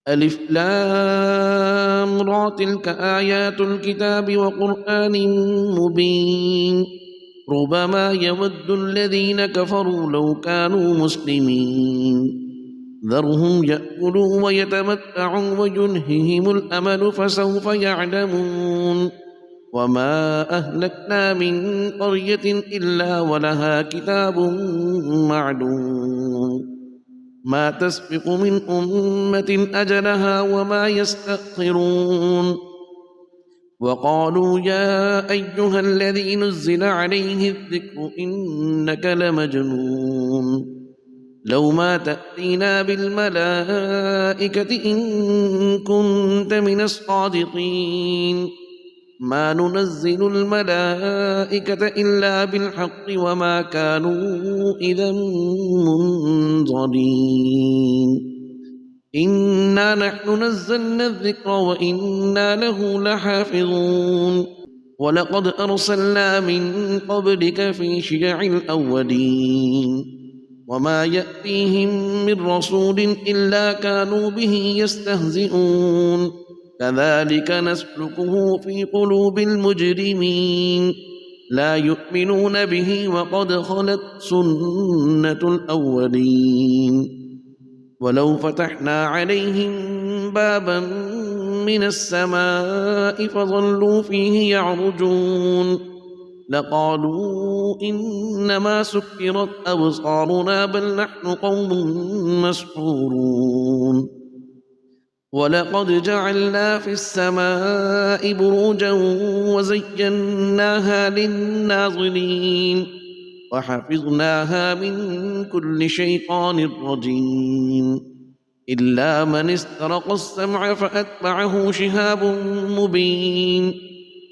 ألف لام را تلك آيات الكتاب وقرآن مبين ربما يود الذين كفروا لو كانوا مسلمين ذرهم يأكلوا ويتمتعوا ويلههم الأمل فسوف يعلمون وما أهلكنا من قرية إلا ولها كتاب معلوم ما تسبق من أمة أجلها وما يستأخرون وقالوا يا أيها الذي نزل عليه الذكر إنك لمجنون لو ما تأتينا بالملائكة إن كنت من الصادقين ما ننزل الملائكة إلا بالحق وما كانوا إذا منظرين إنا نحن نزلنا الذكر وإنا له لحافظون ولقد أرسلنا من قبلك في شيع الأولين وما يأتيهم من رسول إلا كانوا به يستهزئون كذلك نسلكه في قلوب المجرمين لا يؤمنون به وقد خلت سنة الأولين ولو فتحنا عليهم بابا من السماء فظلوا فيه يعرجون لقالوا إنما سكرت أبصارنا بل نحن قوم مسحورون ولقد جعلنا في السماء بروجا وزيناها للناظرين وحفظناها من كل شيطان رجيم إلا من استرق السمع فأتبعه شهاب مبين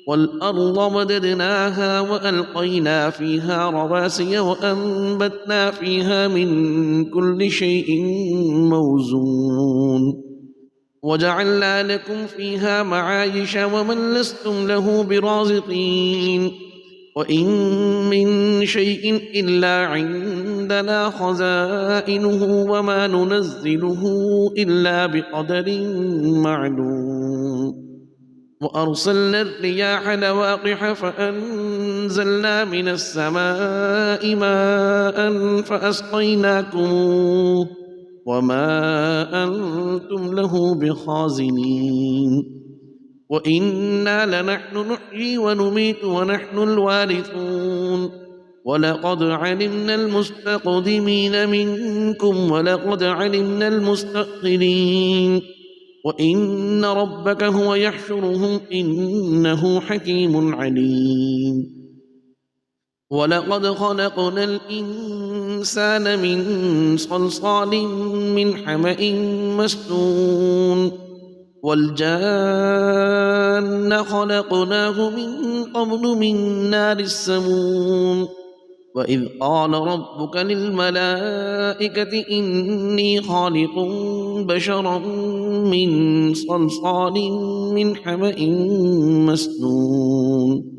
والأرض مددناها وألقينا فيها رواسي وأنبتنا فيها من كل شيء موزون وجعلنا لكم فيها معايش ومن لستم له برازقين وإن من شيء إلا عندنا خزائنه وما ننزله إلا بقدر معلوم وأرسلنا الرياح لواقح فأنزلنا من السماء ماء فأسقيناكموه وما أنتم له بخازنين وإنا لنحن نحيي ونميت ونحن الوارثون ولقد علمنا المستقدمين منكم ولقد علمنا المستأخرين وإن ربك هو يحشرهم إنه حكيم عليم ولقد خلقنا الإنسان من صلصال من حمأ مسنون والجان خلقناه من قبل من نار السموم وإذ قال ربك للملائكة إني خالق بشرا من صلصال من حمأ مسنون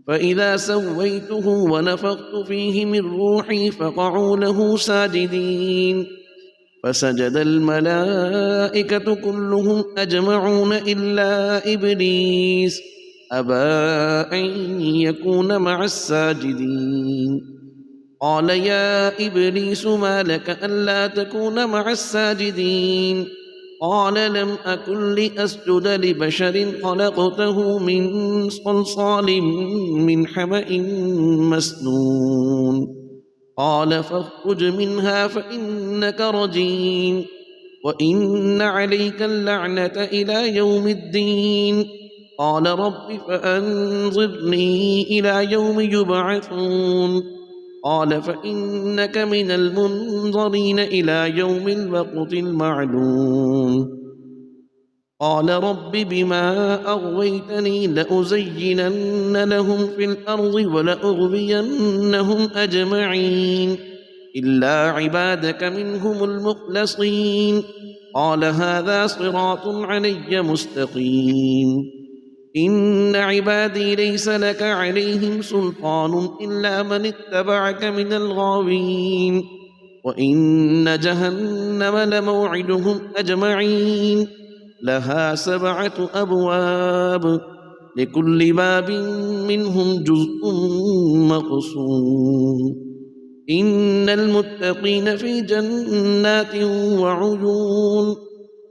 فإذا سويته ونفخت فيه من روحي فقعوا له ساجدين فسجد الملائكة كلهم أجمعون إلا إبليس أبى أن يكون مع الساجدين قال يا إبليس ما لك ألا تكون مع الساجدين قال لم أكن لأسجد لبشر خلقته من صلصال من حمأ مسنون قال فاخرج منها فإنك رجيم وإن عليك اللعنة إلى يوم الدين قال رب فأنظرني إلى يوم يبعثون قال فإنك من المنظرين إلى يوم الوقت المعلوم قال رب بما أغويتني لأزينن لهم في الأرض ولأغوينهم أجمعين إلا عبادك منهم المخلصين قال هذا صراط علي مستقيم إن عبادي ليس لك عليهم سلطان إلا من اتبعك من الغاوين وإن جهنم لموعدهم أجمعين لها 7 أبواب لكل باب منهم جزء مقسوم إن المتقين في جنات وعيون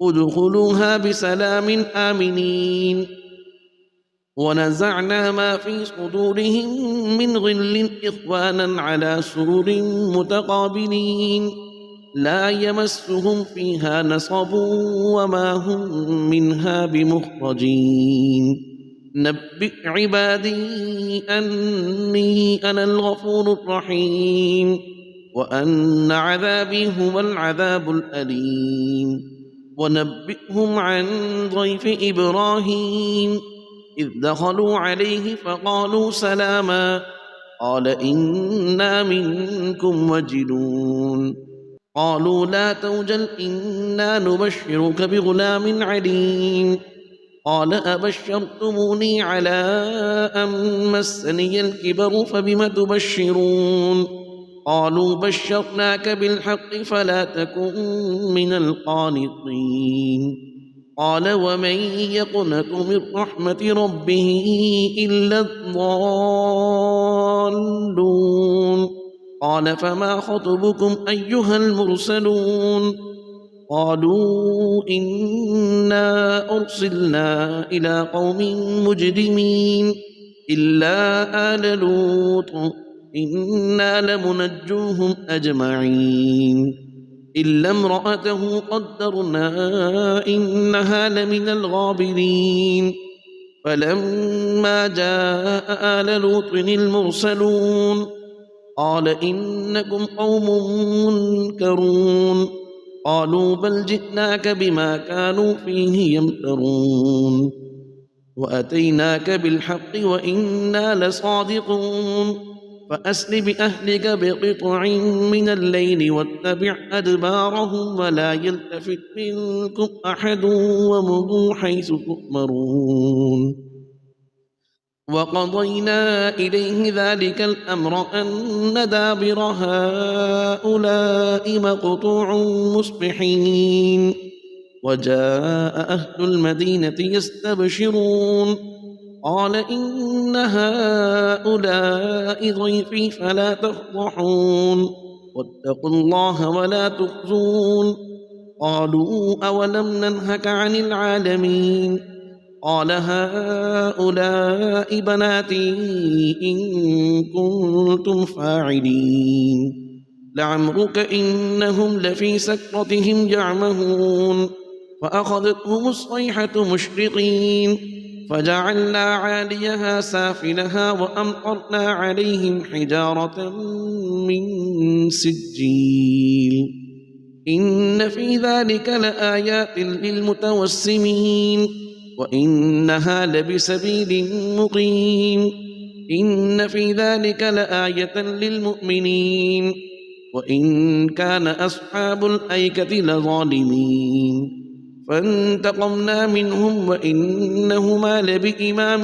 ادخلوها بسلام آمنين ونزعنا ما في صدورهم من غل إخوانا على سرر متقابلين لا يمسهم فيها نصب وما هم منها بمخرجين نبئ عبادي أني أنا الغفور الرحيم وأن عذابي هو العذاب الأليم ونبئهم عن ضيف إبراهيم إذ دخلوا عليه فقالوا سلاما قال إنا منكم وجلون قالوا لا توجل إنا نبشرك بغلام عليم قال أبشرتموني على أن مسني الكبر فبم تبشرون قالوا بشرناك بالحق فلا تكن من القانطين قال ومن يقنط من رحمة ربه إلا الضالون قال فما خطبكم أيها المرسلون قالوا إنا أرسلنا إلى قوم مجرمين إلا آل لوط إنا لمنجوهم أجمعين إلا امرأته قدرنا إنها لمن الغابرين فلما جاء آل لوط المرسلون قال إنكم قوم منكرون قالوا بل جئناك بما كانوا فيه يمترون وأتيناك بالحق وإنا لصادقون فأسر بأهلك بقطع من الليل واتبع أدبارهم ولا يلتفت منكم أحد وامضوا حيث تؤمرون وقضينا إليه ذلك الأمر أن دابر هؤلاء مقطوع مصبحين وجاء أهل المدينة يستبشرون قال إن هؤلاء ضيفي فلا تفضحون واتقوا الله ولا تخزون قالوا أولم ننهك عن العالمين قال هؤلاء بناتي إن كنتم فاعلين لعمرك إنهم لفي سكرتهم يعمهون فأخذتهم الصيحة مشرقين فجعلنا عاليها سافلها وأمطرنا عليهم حجارة من سجيل إن في ذلك لآيات للمتوسمين وإنها لبسبيل مقيم إن في ذلك لآية للمؤمنين وإن كان أصحاب الأيكة لظالمين فانتقمنا منهم وإنهما لبإمام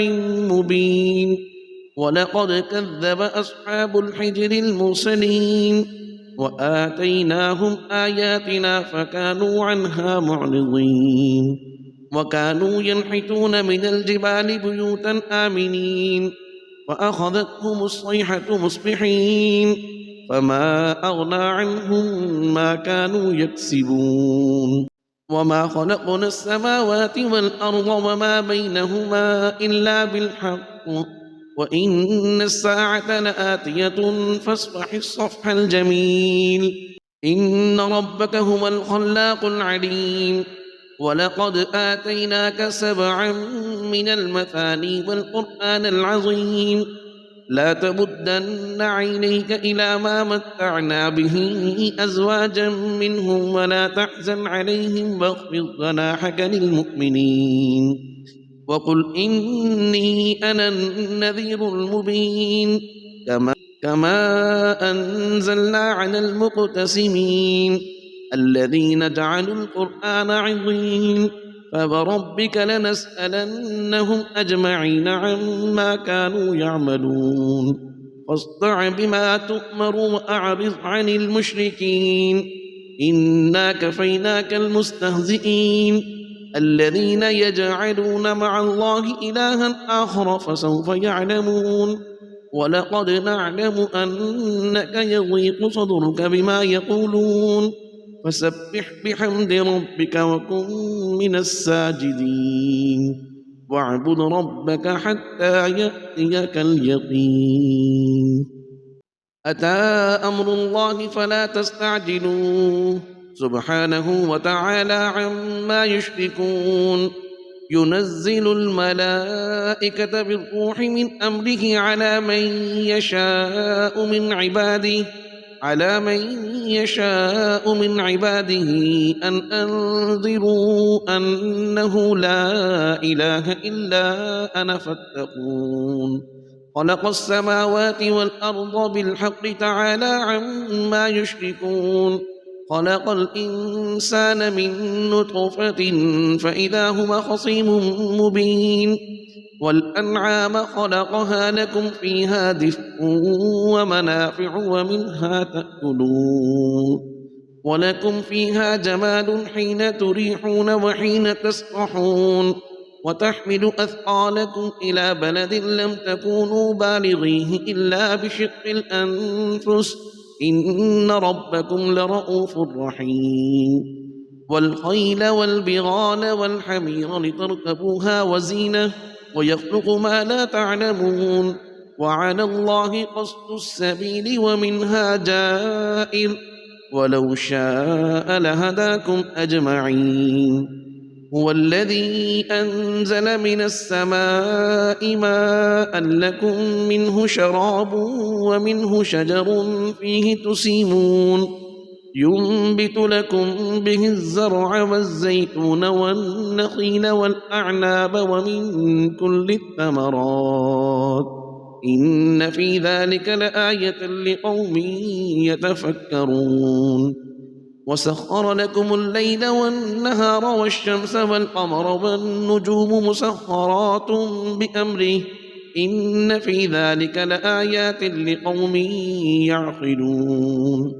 مبين ولقد كذب أصحاب الحجر المرسلين وآتيناهم آياتنا فكانوا عنها معرضين وكانوا ينحتون من الجبال بيوتا آمنين فأخذتهم الصيحة مصبحين فما أغنى عنهم ما كانوا يكسبون وما خلقنا السماوات والأرض وما بينهما إلا بالحق وإن الساعة لآتية فاصفح الصفح الجميل إن ربك هو الخلاق العليم ولقد آتيناك 7 من المثاني والقرآن العظيم لا تمدن عينيك إلى ما متعنا به أزواجا منهم ولا تحزن عليهم واخفض جناحك للمؤمنين وقل إني أنا النذير المبين كما أنزلنا على المقتسمين الذين جعلوا القرآن عظيم فوربك لنسألنهم أجمعين عما كانوا يعملون فاصدع بما تؤمر وأعرض عن المشركين إنا كفيناك المستهزئين الذين يجعلون مع الله إلها آخر فسوف يعلمون ولقد نعلم أنك يضيق صدرك بما يقولون فسبح بحمد ربك وكن من الساجدين واعبد ربك حتى يأتيك اليقين أتى أمر الله فلا تستعجلوه سبحانه وتعالى عما يشركون ينزل الملائكة بالروح من أمره على من يشاء من عباده أن أنذروا أنه لا إله إلا أنا فاتقون خلق السماوات والأرض بالحق تعالى عما يشركون خلق الإنسان من نطفة فإذا هو خصيم مبين والأنعام خلقها لكم فيها دفء ومنافع ومنها تأكلون ولكم فيها جمال حين تريحون وحين تسرحون وتحمل أثقالكم إلى بلد لم تكونوا بالغيه إلا بشق الأنفس إن ربكم لرؤوف رحيم والخيل والبغال والحمير لتركبوها وزينة ويخلق ما لا تعلمون وعلى الله قصد السبيل ومنها جائر ولو شاء لهداكم أجمعين هو الذي أنزل من السماء ماء لكم منه شراب ومنه شجر فيه تسيمون ينبت لكم به الزرع والزيتون والنخيل والأعناب ومن كل الثمرات إن في ذلك لآية لقوم يتفكرون وسخر لكم الليل والنهار والشمس والقمر والنجوم مسخرات بأمره إن في ذلك لآيات لقوم يعقلون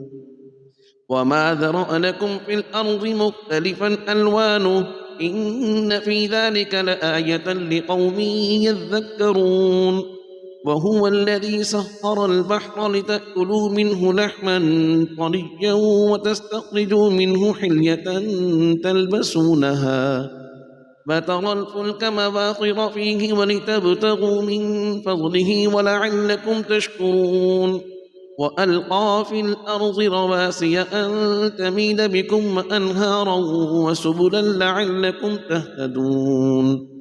وما ذرأ لكم في الأرض مختلفا ألوانه إن في ذلك لآية لقوم يذكرون وهو الذي سخر البحر لتأكلوا منه لحما طريا وتستخرجوا منه حلية تلبسونها فترى الفلك مواخر فيه ولتبتغوا من فضله ولعلكم تشكرون وألقى في الأرض رواسي أن تميد بكم وأنهارا وسبلا لعلكم تهتدون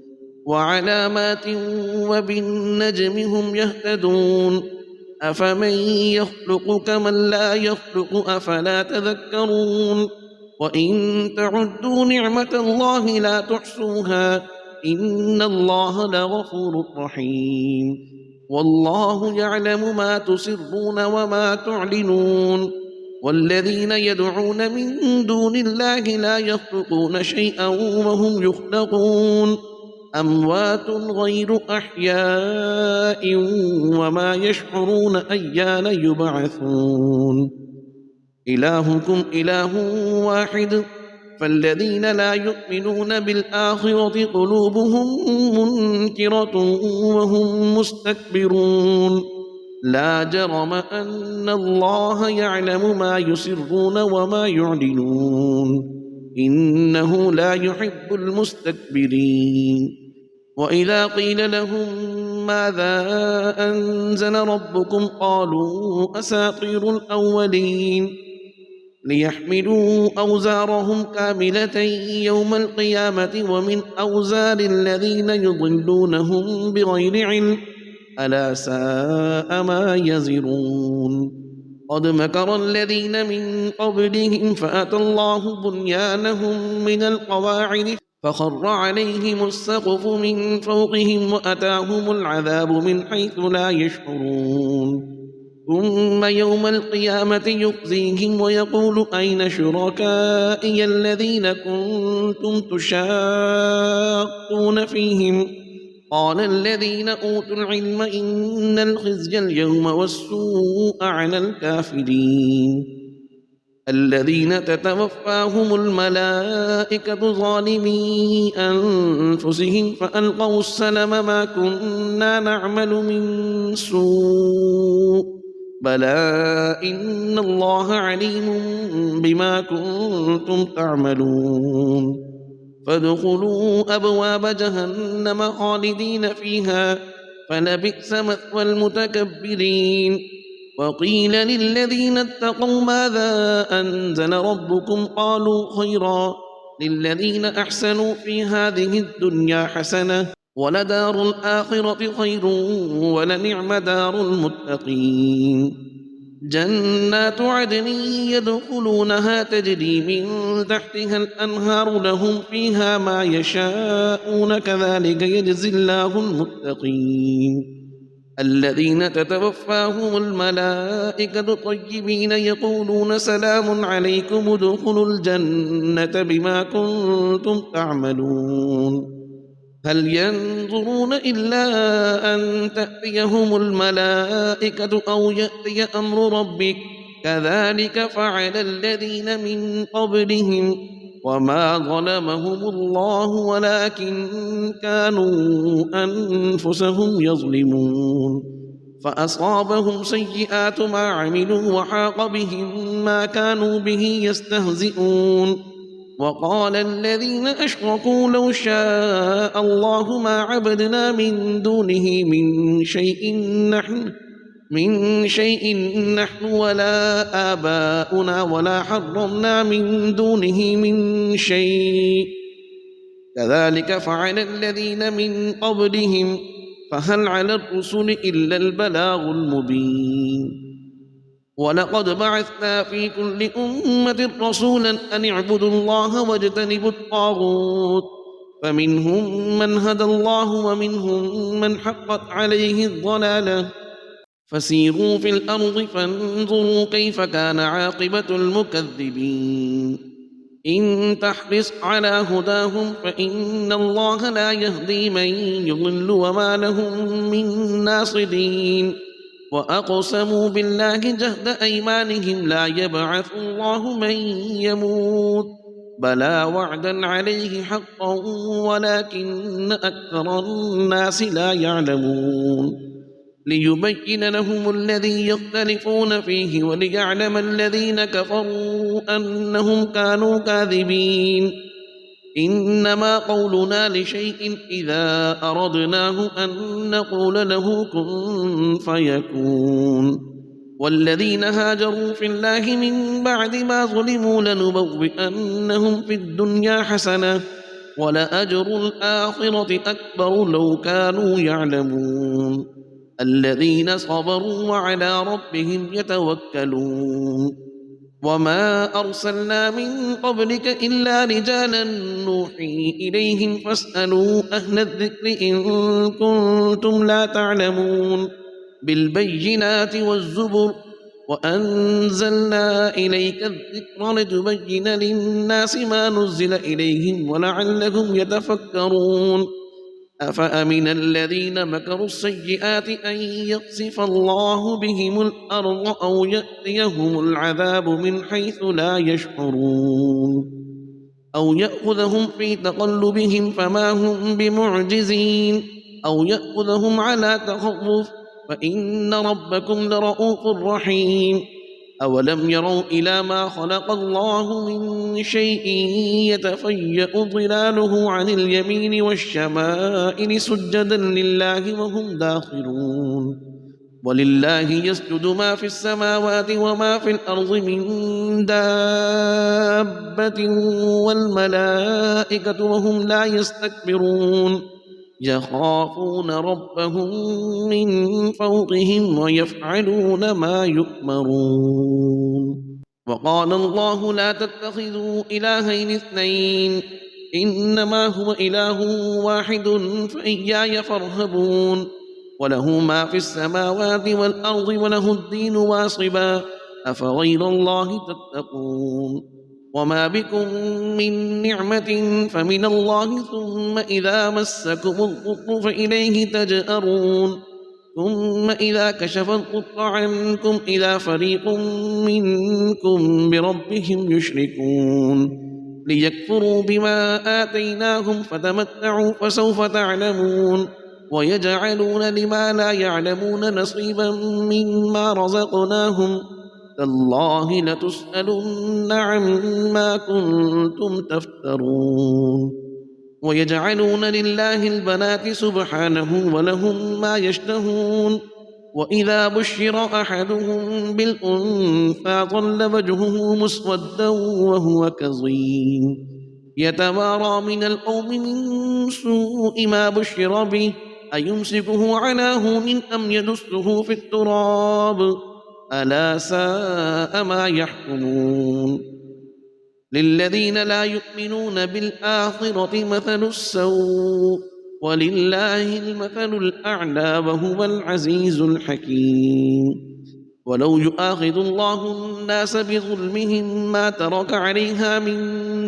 وعلامات وبالنجم هم يهتدون أفمن يخلق كمن لا يخلق أفلا تذكرون وإن تعدوا نعمة الله لا تحصوها إن الله لغفور رحيم والله يعلم ما تسرون وما تعلنون والذين يدعون من دون الله لا يخلقون شيئا وهم يخلقون أموات غير أحياء وما يشعرون أيان يبعثون إلهكم إله واحد فالذين لا يؤمنون بالآخرة قلوبهم منكرة وهم مستكبرون لا جرم أن الله يعلم ما يسرون وما يعلنون إنه لا يحب المستكبرين وإذا قيل لهم ماذا أنزل ربكم قالوا أساطير الأولين ليحملوا أوزارهم كاملة يوم القيامة ومن أوزار الذين يضلونهم بغير علم ألا ساء ما يزرون قد مكر الذين من قبلهم فأتى الله بنيانهم من القواعد فخر عليهم السقف من فوقهم وأتاهم العذاب من حيث لا يشعرون ثم يوم القيامة يخزيهم ويقول أين شركائي الذين كنتم تشاقون فيهم قال الذين أوتوا العلم إن الخزي اليوم والسوء على الكافرين الذين تتوفاهم الملائكة ظالمي أنفسهم فألقوا السلم ما كنا نعمل من سوء بلى إن الله عليم بما كنتم تعملون فادخلوا أبواب جهنم خالدين فيها فلبئس مثوى المتكبرين وقيل للذين اتقوا ماذا أنزل ربكم قالوا خيرا للذين أحسنوا في هذه الدنيا حسنة ولدار الآخرة خير ولنعم دار المتقين جنات عدن يدخلونها تجري من تحتها الأنهار لهم فيها ما يشاءون كذلك يجزي الله المتقين الذين تتوفاهم الملائكة طيبين يقولون سلام عليكم ادخلوا الجنة بما كنتم تعملون هل ينظرون إلا أن تأتيهم الملائكة أو يأتي أمر ربك كذلك فعل الذين من قبلهم وما ظلمهم الله ولكن كانوا أنفسهم يظلمون فأصابهم سيئات ما عملوا وحاق بهم ما كانوا به يستهزئون وقال الذين أشركوا لو شاء الله ما عبدنا من دونه من شيء نحن ولا آباؤنا ولا حرمنا من دونه من شيء كذلك فعل الذين من قبلهم فهل على الرسل إلا البلاغ المبين ولقد بعثنا في كل أمة رسولا أن اعبدوا الله واجتنبوا الطاغوت فمنهم من هدى الله ومنهم من حقت عليه الضلالة فسيروا في الأرض فانظروا كيف كان عاقبة المكذبين إن تحرص على هداهم فإن الله لا يهدي من يضل وما لهم من ناصرين وأقسموا بالله جهد أيمانهم لا يبعث الله من يموت بلى وعدا عليه حقا ولكن أكثر الناس لا يعلمون ليبين لهم الذي يختلفون فيه وليعلم الذين كفروا أنهم كانوا كاذبين إنما قولنا لشيء إذا أردناه أن نقول له كن فيكون والذين هاجروا في الله من بعد ما ظلموا لنبوئنهم في الدنيا حسنة ولأجر الآخرة أكبر لو كانوا يعلمون الذين صبروا وعلى ربهم يتوكلون وما أرسلنا من قبلك إلا رجالا نوحي إليهم فاسألوا أهل الذكر إن كنتم لا تعلمون بالبينات والزبر وأنزلنا إليك الذكر لتبين للناس ما نزل إليهم ولعلهم يتفكرون أفأمن الذين مكروا السيئات أن يقصف الله بهم الأرض أو يأتيهم العذاب من حيث لا يشعرون أو يأخذهم في تقلبهم فما هم بمعجزين أو يأخذهم على تخوف فإن ربكم لرؤوف رحيم أولم يروا إلى ما خلق الله من شيء يتفيأ ظلاله عن اليمين والشمائل سجدا لله وهم داخرون ولله يسجد ما في السماوات وما في الأرض من دابة والملائكة وهم لا يستكبرون يخافون ربهم من فوقهم ويفعلون ما يؤمرون وقال الله لا تتخذوا إلهين اثنين إنما هو إله واحد فإياي فارهبون وله ما في السماوات والأرض وله الدين واصبا أفغير الله تتقون وما بكم من نعمة فمن الله ثم إذا مسكم الضر فإليه تجأرون ثم إذا كشف الضر عنكم إذا فريق منكم بربهم يشركون ليكفروا بما آتيناهم فتمتعوا فسوف تعلمون ويجعلون لما لا يعلمون نصيبا مما رزقناهم تالله لتسألن عما كنتم تفترون ويجعلون لله البنات سبحانه ولهم ما يشتهون وإذا بشر أحدهم بالأنثى ظل وجهه مسودا وهو كظيم يتوارى من القوم من سوء ما بشر به أيمسكه على هون أم يدسه في التراب ألا ساء ما يحكمون للذين لا يؤمنون بالآخرة مثل السوء ولله المثل الأعلى وهو العزيز الحكيم ولو يؤاخذ الله الناس بظلمهم ما ترك عليها من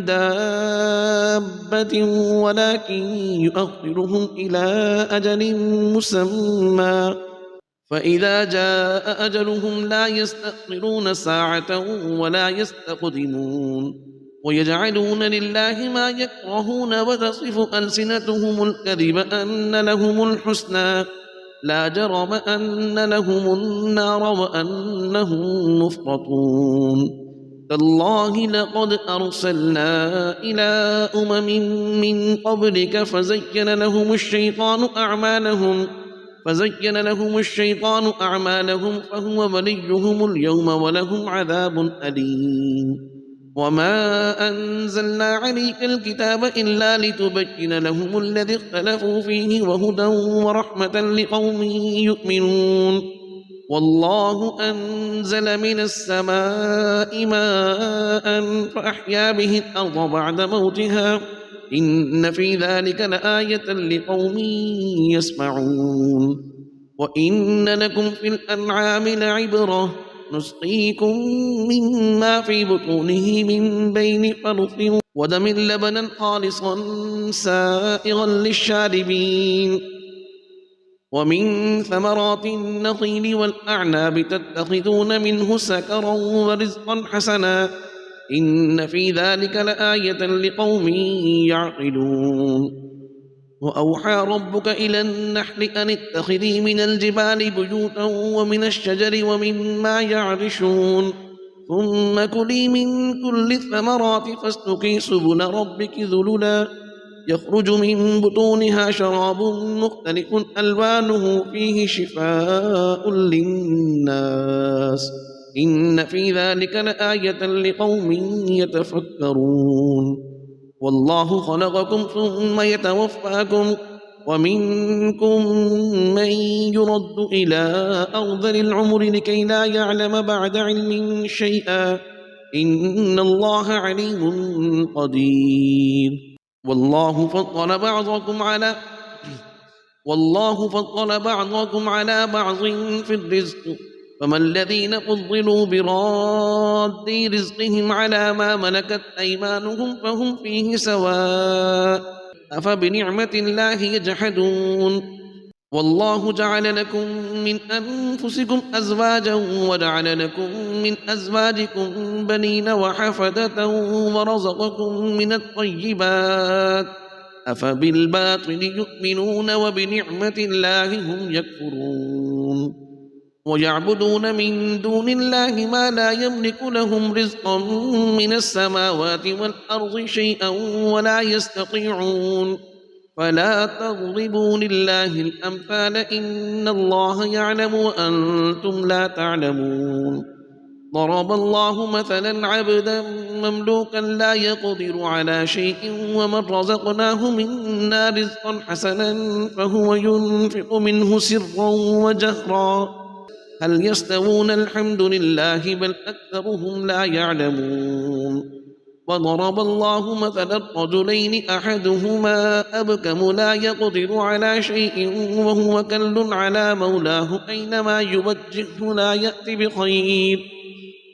دابة ولكن يؤخرهم إلى أجل مسمى فإذا جاء أجلهم لا يستأخرون ساعة ولا يستقدمون ويجعلون لله ما يكرهون وتصف ألسنتهم الكذب أن لهم الحسنى لا جرم أن لهم النار وأنهم مفرطون تالله لقد أرسلنا إلى من قبلك فزين لهم الشيطان أعمالهم فهو وليهم اليوم ولهم عذاب أليم وما أنزلنا عليك الكتاب إلا لتبين لهم الذي اختلفوا فيه وهدى ورحمة لقوم يؤمنون والله أنزل من السماء ماء فأحيا به الأرض بعد موتها إن في ذلك لآية لقوم يسمعون وإن لكم في الأنعام لعبرة نسقيكم مما في بطونه من بين فرث ودم لبنا خالصا سائغا للشاربين ومن ثمرات النخيل والأعناب تتخذون منه سكرا ورزقا حسنا إن في ذلك لآية لقوم يعقلون وأوحى ربك إلى النحل أن اتخذي من الجبال بيوتا ومن الشجر ومما يعرشون ثم كلي من كل الثمرات فاسلكي سبل ربك ذللا يخرج من بطونها شراب مختلف ألوانه فيه شفاء للناس إن في ذلك لآية لقوم يتفكرون والله خلقكم ثم يتوفاكم ومنكم من يرد إلى أرذل العمر لكي لا يعلم بعد علم شيئا إن الله عليم قدير والله فضل بعضكم على بعض في الرزق فما الذين فضلوا براد رزقهم على ما ملكت أيمانهم فهم فيه سواء أفبنعمة الله يجحدون والله جعل لكم من أنفسكم أزواجا وجعل لكم من أزواجكم بنين وحفدة ورزقكم من الطيبات أفبالباطل يؤمنون وبنعمة الله هم يكفرون ويعبدون من دون الله ما لا يملك لهم رزقا من السماوات والأرض شيئا ولا يستطيعون فلا تضربوا لله الأمثال إن الله يعلم وأنتم لا تعلمون ضرب الله مثلا عبدا مملوكا لا يقدر على شيء ومن رزقناه منا رزقا حسنا فهو ينفق منه سرا وجهرا هل يستوون الحمد لله بل أكثرهم لا يعلمون وضرب الله مثلا رجلين أحدهما أبكم لا يقدر على شيء وهو كل على مولاه أينما يوجهه لا يأتي بخير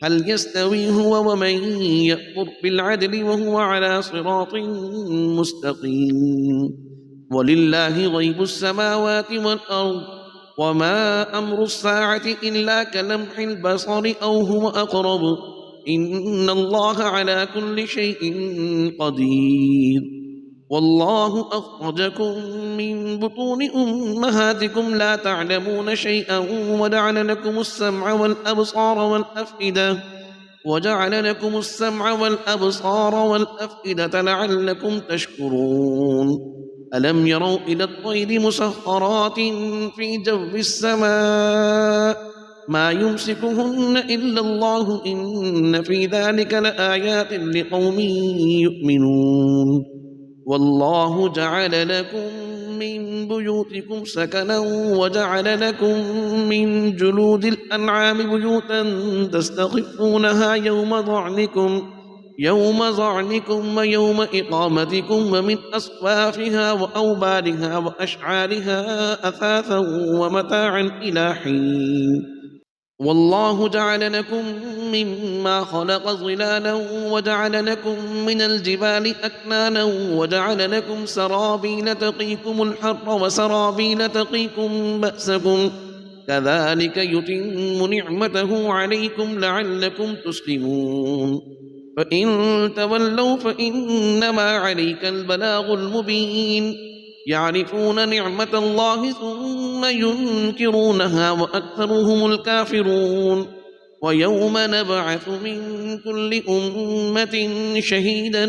هل يستوي هو ومن يأمر بالعدل وهو على صراط مستقيم ولله غيب السماوات والأرض وما أمر الساعة إلا كلمح البصر أو هو أقرب إن الله على كل شيء قدير والله أخرجكم من بطون أمهاتكم لا تعلمون شيئا وجعل لكم السمع والأبصار والأفئدة لعلكم تشكرون ألم يروا إلى الطير مسخرات في جو السماء ما يمسكهن إلا الله إن في ذلك لآيات لقوم يؤمنون والله جعل لكم من بيوتكم سكنا وجعل لكم من جلود الأنعام بيوتا تستخفونها يوم ظعنكم ويوم إقامتكم ومن أصفافها وأوبارها وأشعارها أثاثا ومتاعا إلى حين والله جعل لكم مما خلق ظلالا وجعل لكم من الجبال أكنانا وجعل لكم سرابيل تقيكم الحر وسرابيل تقيكم بأسكم كذلك يتم نعمته عليكم لعلكم تسلمون فإن تولوا فإنما عليك البلاغ المبين يعرفون نعمة الله ثم ينكرونها وأكثرهم الكافرون ويوم نبعث من كل أمة شهيدا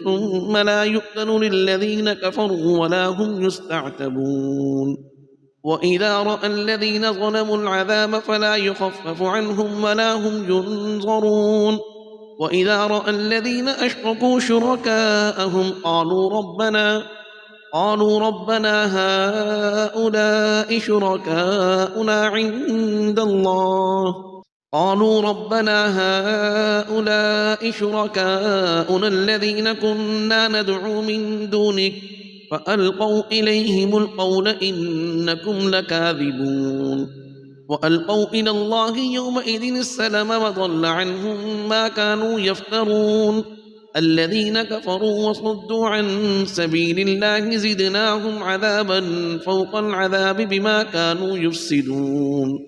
ثم لا يؤذن للذين كفروا ولا هم يستعتبون وإذا رأى الذين ظلموا العذاب فلا يخفف عنهم ولا هم ينظرون وإذا رأى الذين أشركوا شركاءهم قالوا ربنا هؤلاء شركاؤنا الذين كنا ندعو من دونك فألقوا إليهم القول إنكم لكاذبون وألقوا إلى الله يومئذ السلم وضل عنهم ما كانوا يفترون الذين كفروا وصدوا عن سبيل الله زدناهم عذابا فوق العذاب بما كانوا يفسدون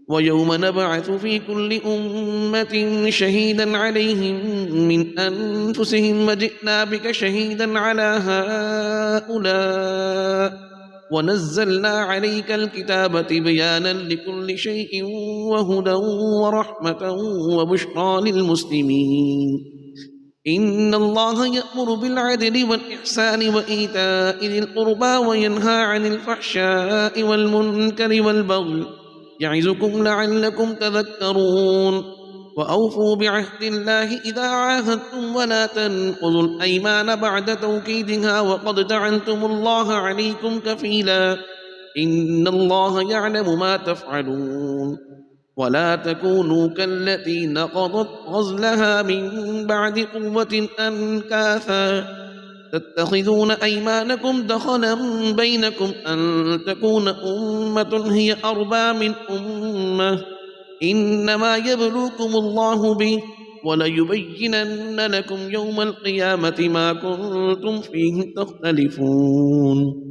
ويوم نبعث في كل أمة شهيدا عليهم من أنفسهم وجئنا بك شهيدا على هؤلاء ونزلنا عليك الكتاب بيانا لكل شيء وهدى ورحمة وبشرى للمسلمين إن الله يأمر بالعدل والإحسان وإيتاء ذي القربى وينهى عن الفحشاء والمنكر والبغي يعظكم لعلكم تذكرون وأوفوا بعهد الله إذا عاهدتم ولا تنقضوا الأيمان بعد توكيدها وقد جعلتم الله عليكم كفيلا إن الله يعلم ما تفعلون ولا تكونوا كالتي نقضت غزلها من بعد قوة أنكاثا تتخذون أيمانكم دخلا بينكم أن تكون أمة هي أربى من أمة إنما يبلوكم الله به وليبينن لكم يوم القيامة ما كنتم فيه تختلفون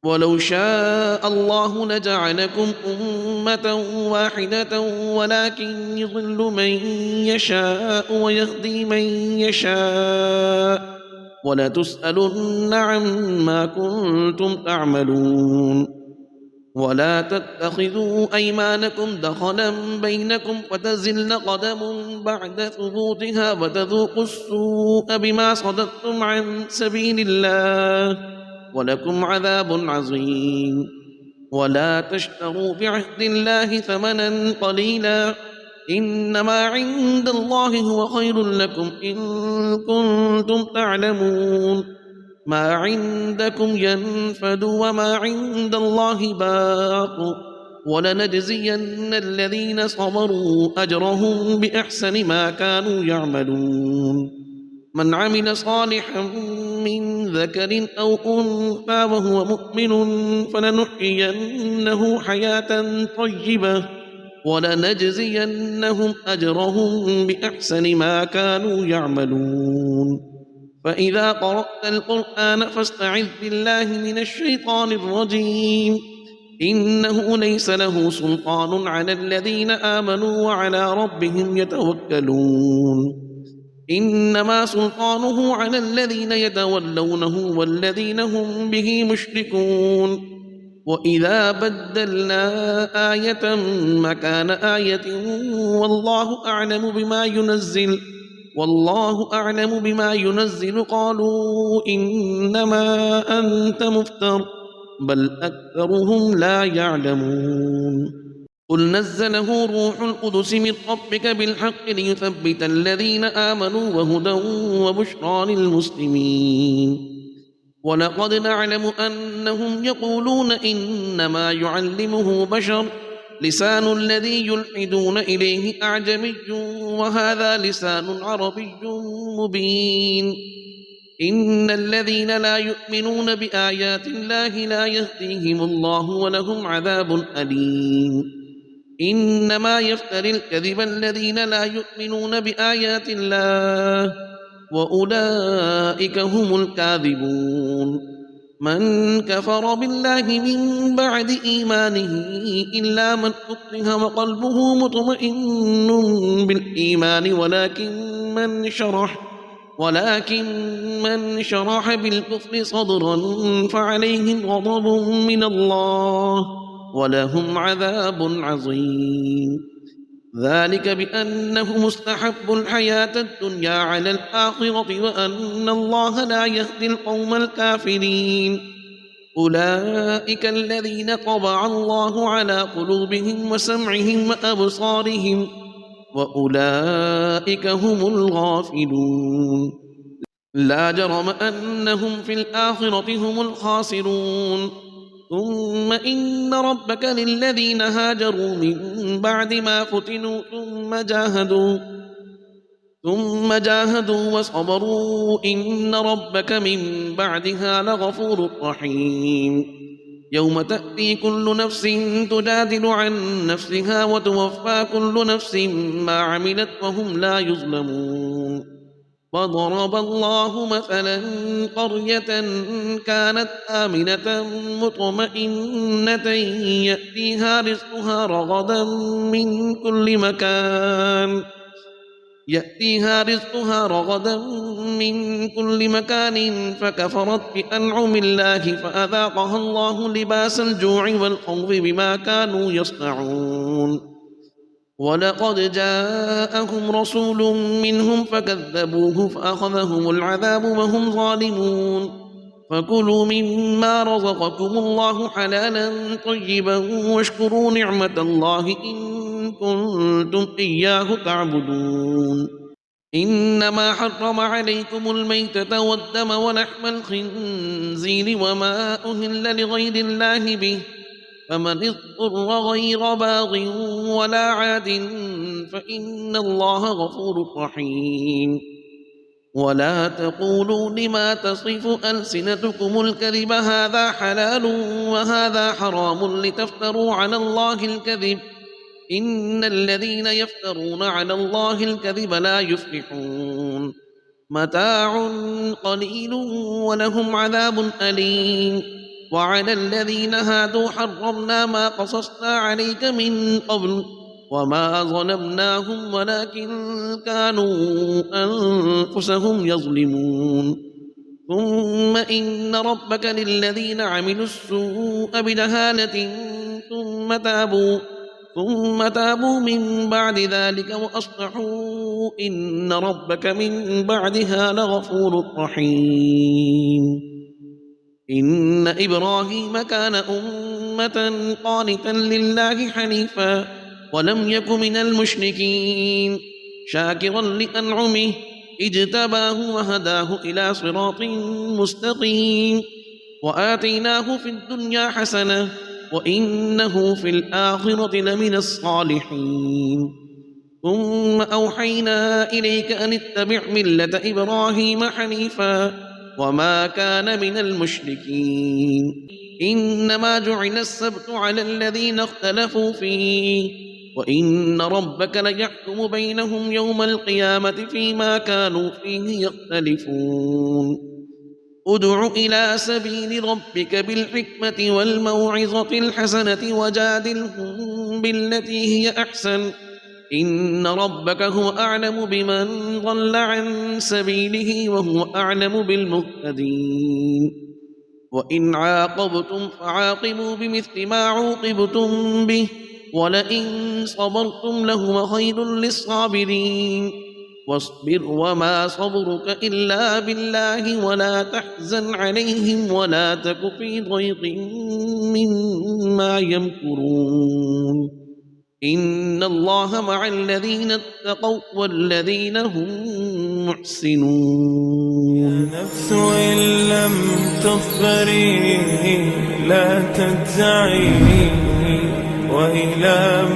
ولو شاء الله لجعلكم أمة واحدة ولكن يضل من يشاء ويهدي من يشاء ولتسألن عما كنتم تعملون ولا تتخذوا أيمانكم دخلا بينكم فتزل قدم بعد ثبوتها وتذوقوا السوء بما صددتم عن سبيل الله ولكم عذاب عظيم ولا تشتروا بعهد الله ثمنا قليلا إنما عند الله هو خير لكم إن كنتم تعلمون ما عندكم ينفد وما عند الله باق ولنجزين الذين صبروا أجرهم بأحسن ما كانوا يعملون من عمل صالحا من ذكر أو أنثى وهو مؤمن فلنحيينه حياة طيبة ولنجزينهم أجرهم بأحسن ما كانوا يعملون فإذا قرأت القرآن فاستعذ بالله من الشيطان الرجيم إنه ليس له سلطان على الذين آمنوا وعلى ربهم يتوكلون إنما سلطانه على الذين يتولونه والذين هم به مشركون وإذا بدلنا آية مكان آية والله أعلم بما ينزل قالوا إنما أنت مفتر بل أكثرهم لا يعلمون قل نزله روح القدس من ربك بالحق ليثبت الذين آمنوا وهدى وبشرى للمسلمين ولقد نعلم أنهم يقولون إنما يعلمه بشر لسان الذي يلحدون إليه أعجمي وهذا لسان عربي مبين إن الذين لا يؤمنون بآيات الله لا يهديهم الله ولهم عذاب أليم إنما يفتري الكذب الذين لا يؤمنون بآيات الله وأولئك هم الكاذبون من كفر بالله من بعد إيمانه إلا من أكره وقلبه مطمئن بالإيمان ولكن من شرح بالكفر صدرا فعليهم غضب من الله ولهم عذاب عظيم ذلك بأنه مستحب الحياة الدنيا على الآخرة وأن الله لا يهدي القوم الكافرين أولئك الذين طبع الله على قلوبهم وسمعهم وأبصارهم وأولئك هم الغافلون لا جرم أنهم في الآخرة هم الخاسرون ثم إن ربك للذين هاجروا من بعد ما فتنوا ثم جاهدوا وصبروا إن ربك من بعدها لغفور رحيم يوم تأتي كل نفس تجادل عن نفسها وتوفى كل نفس ما عملت وهم لا يظلمون وضرب الله مثلا قرية كانت آمنة مطمئنة يأتيها رزقها رغدا من كل مكان فكفرت بأنعم الله فأذاقها الله لباس الجوع والخوف بما كانوا يصنعون ولقد جاءهم رسول منهم فكذبوه فأخذهم العذاب وهم ظالمون فكلوا مما رزقكم الله حلالا طيبا واشكروا نعمة الله إن كنتم إياه تعبدون إنما حرم عليكم الميتة والدم ولحم الخنزير وما أهل لغير الله به فمن اضطر غير باغ ولا عاد فإن الله غفور رحيم ولا تقولوا لما تصف ألسنتكم الكذب هذا حلال وهذا حرام لتفتروا على الله الكذب إن الذين يفترون على الله الكذب لا يفلحون متاع قليل ولهم عذاب أليم وعلى الذين هادوا حرمنا ما قصصنا عليك من قبل وما ظلمناهم ولكن كانوا أنفسهم يظلمون ثم إن ربك للذين عملوا السوء بجهالة ثم تابوا من بعد ذلك وأصلحوا إن ربك من بعدها لغفور رحيم إن إبراهيم كان أمة قانتا لله حنيفا ولم يك من المشركين شاكرا لأنعمه اجتباه وهداه إلى صراط مستقيم وآتيناه في الدنيا حسنة وإنه في الآخرة لمن الصالحين ثم أوحينا إليك أن اتبع ملة إبراهيم حنيفا وما كان من المشركين إنما جعل السبت على الذين اختلفوا فيه وإن ربك ليحكم بينهم يوم القيامة فيما كانوا فيه يختلفون ادع إلى سبيل ربك بالحكمة والموعظة الحسنة وجادلهم بالتي هي أحسن إن ربك هو أعلم بمن ضل عن سبيله وهو أعلم بالمهتدين وإن عاقبتم فعاقبوا بمثل ما عوقبتم به ولئن صبرتم لهو خير للصابرين واصبر وما صبرك إلا بالله ولا تحزن عليهم ولا تك في ضيق مما يمكرون إن الله مع الذين اتقوا والذين هم محسنون. يا نفس إن لم تصبري لا تجزعي وإلى